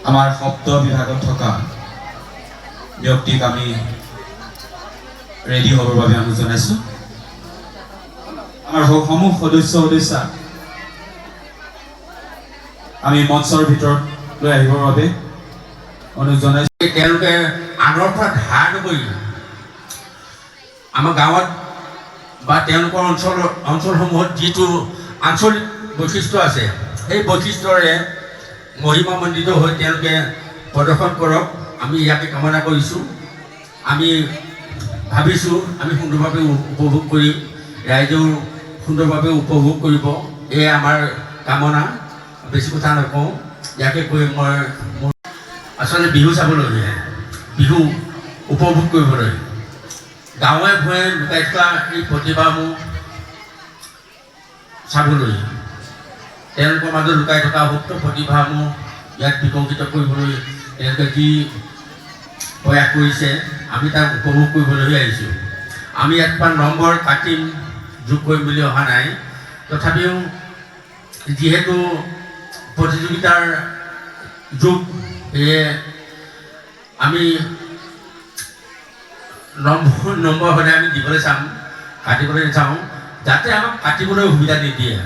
আমাৰ শব্দ বিভাগত থকা ব্যক্তিক আমি ৰেডি হ'বৰ বাবে অনুৰোধ জনাইছোঁ। আমাৰ সমূহ সদস্যা আমি মঞ্চৰ ভিতৰত লৈ আহিবৰ বাবে অনুৰোধ জনাইছোঁ। তেওঁলোকে আনৰ পৰা ধাৰ নকৰি আমাৰ গাঁৱত বা তেওঁলোকৰ অঞ্চলসমূহত যিটো আঞ্চলিক বৈশিষ্ট্য আছে সেই বৈশিষ্ট্যৰে মহিমামণ্ডিত হৈ তেওঁলোকে প্ৰদৰ্শন কৰক, আমি ইয়াকে কামনা কৰিছোঁ। আমি ভাবিছোঁ আমি সুন্দৰভাৱে উপভোগ কৰিম, ৰাইজেও সুন্দৰভাৱে উপভোগ কৰিব, এয়ে আমাৰ কামনা। বেছি কথা নকওঁ, ইয়াকে কৈ মই মোৰ আচলতে বিহু চাবলৈ, বিহু উপভোগ কৰিবলৈ গাঁৱে ভূঞে লুকাই থকা এই প্ৰতিভাসমূহ চাবলৈ, তেওঁলোকৰ মাজত লুকাই থকা সুপ্ত প্ৰতিভাসমূহ ইয়াত বিকশিত কৰিবলৈ তেওঁলোকে যি প্ৰয়াস কৰিছে আমি তাক উপভোগ কৰিবলৈ আহিছোঁ। আমি ইয়াত নম্বৰ কাটিম, যোগ কৰিম বুলি অহা নাই। তথাপিও যিহেতু প্ৰতিযোগিতাৰ যুগ, সেয়ে আমি নম্বৰ সদায় আমি দিবলৈ চাম, কাটিবলৈ নাচাওঁ, যাতে আমাক কাটিবলৈ সুবিধা নিদিয়ে।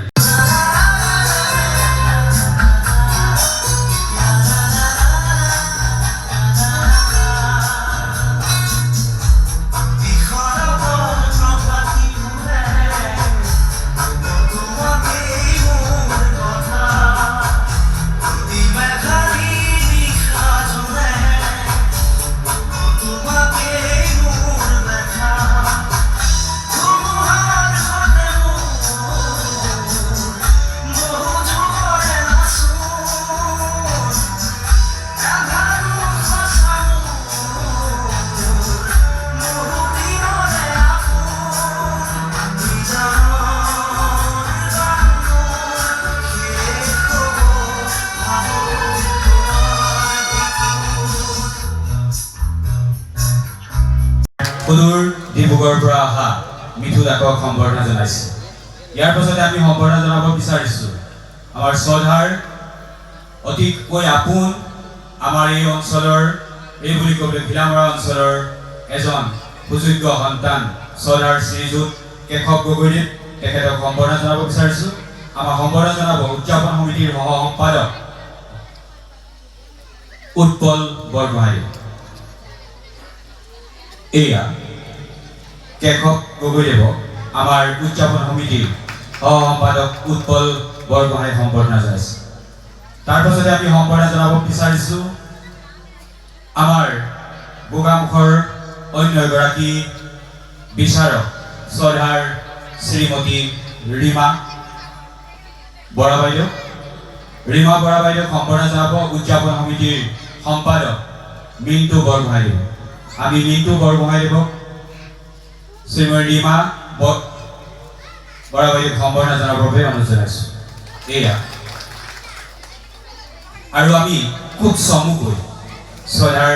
সুদূৰ ডিব্ৰুগড়ৰ পৰা অহা মিঠু দাকক সম্বৰ্ধনা জনাইছোঁ। ইয়াৰ পাছতে আমি সম্বৰ্ধনা জনাব বিচাৰিছোঁ আমাৰ শ্ৰদ্ধাৰ অতিকৈ আপোন, আমাৰ এই অঞ্চলৰ, এই বুলি ক'বলৈ ঘিলামৰা অঞ্চলৰ এজন সুযোগ্য সন্তান শ্ৰদ্ধাৰ শ্ৰীযুত কেশৱ গগৈদেৱ, তেখেতক সম্বৰ্ধনা জনাব বিচাৰিছোঁ। আমাৰ সম্বৰ্ধনা জনাব উদযাপন সমিতিৰ সহ সম্পাদক উৎপল বৰগোহাঁই। এয়া কেশৱ গগৈদেৱক আমাৰ উদযাপন সমিতিৰ সহ সম্পাদক উৎপল বৰগোহাঁই সম্বৰ্ধনা জনাইছোঁ। তাৰ পাছতে আমি সম্বৰ্ধনা জনাব বিচাৰিছোঁ আমাৰ গোগামুখৰ অন্য এগৰাকী বিচাৰক শ্ৰদ্ধাৰ শ্ৰীমতী ৰীমা বৰা বাইদেউ। ৰীমা বৰা বাইদেউক সম্বৰ্ধনা জনাব উদযাপন সমিতিৰ সম্পাদক মিণ্টু বৰগোহাঁইদেৱ। আমি মিণ্টু বৰগোহাঁইদেৱক শ্ৰীমতী ৰীমা বৰা বাইদেউক সম্বৰ্ধনা জনাবৰ বাবে অনুৰোধ জনাইছোঁ। এয়া আৰু আমি খুব চমুকৈ শ্ৰদ্ধাৰ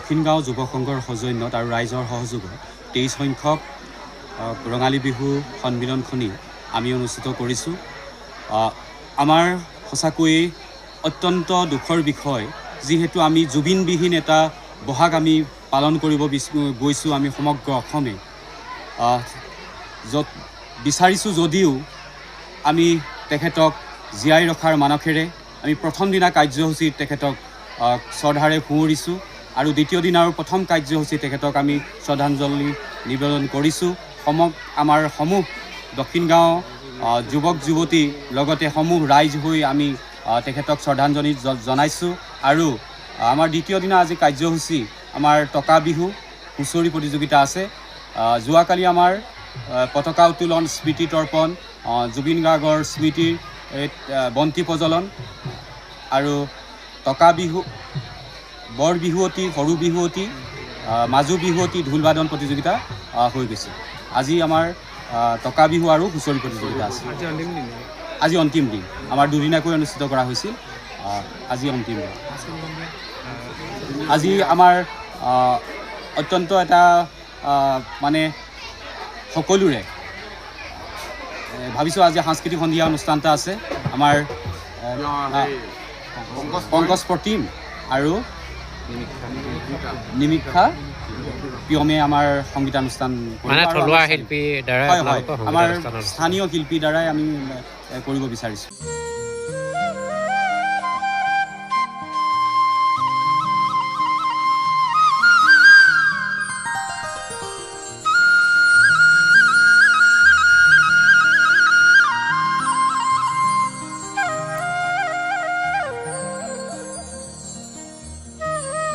দক্ষিণ গাঁও যুৱ সংঘৰ সৌজন্যত আৰু ৰাইজৰ সহযোগত 23 সংখ্যক ৰঙালী বিহু সন্মিলনখনি আমি অনুষ্ঠিত কৰিছোঁ। আমাৰ সঁচাকৈয়ে অত্যন্ত দুখৰ বিষয়, যিহেতু আমি জুবিনবিহীন এটা বহাগ আমি পালন কৰিব গৈছোঁ আমি সমগ্ৰ অসমে। য'ত বিচাৰিছোঁ যদিও আমি তেখেতক জীয়াই ৰখাৰ মানসেৰে আমি প্ৰথম দিনা কাৰ্যসূচীত তেখেতক শ্ৰদ্ধাৰে সুঁৱৰিছোঁ আৰু দ্বিতীয় দিনাৰ প্ৰথম কাৰ্যসূচীত তেখেতক আমি শ্ৰদ্ধাঞ্জলি নিবেদন কৰিছোঁ। আমাৰ সমূহ দক্ষিণ গাঁও যুৱক যুৱতী লগতে সমূহ ৰাইজ হৈ আমি তেখেতক শ্ৰদ্ধাঞ্জলি জনাইছোঁ। আৰু আমাৰ দ্বিতীয় দিনা আজি কাৰ্যসূচী আমাৰ টকা বিহু হুঁচৰি প্ৰতিযোগিতা আছে। যোৱাকালি আমাৰ পতাকা উত্তোলন, স্মৃতি তৰ্পণ, জুবিন গাৰ্গৰ স্মৃতিৰ বন্তি প্ৰজ্বলন আৰু টকা বিহু, বৰ বিহুৱতী, সৰু বিহুৱতী, মাজু বিহুৱতী, ঢোল-বাদন প্ৰতিযোগিতা হৈ গৈছে। আজি আমাৰ টকা বিহু আৰু হুঁচৰি প্ৰতিযোগিতা আছে। আজি অন্তিম দিন, আমাৰ দুদিনীয়াকৈ অনুষ্ঠিত কৰা হৈছিল। আজি অন্তিম দিন। আজি আমাৰ অত্যন্ত এটা মানে সকলোৰে ভাবিছোঁ আজি সাংস্কৃতিক সন্ধিয়া অনুষ্ঠান এটা আছে। আমাৰ পংকজ প্ৰতিম আৰু নিমিক্ষা পিয়মে আমাৰ সংগীতানুষ্ঠান থলুৱা শিল্পীৰ দ্বাৰা হয়, আমাৰ স্থানীয় শিল্পীৰ দ্বাৰাই আমি কৰিব বিচাৰিছোঁ।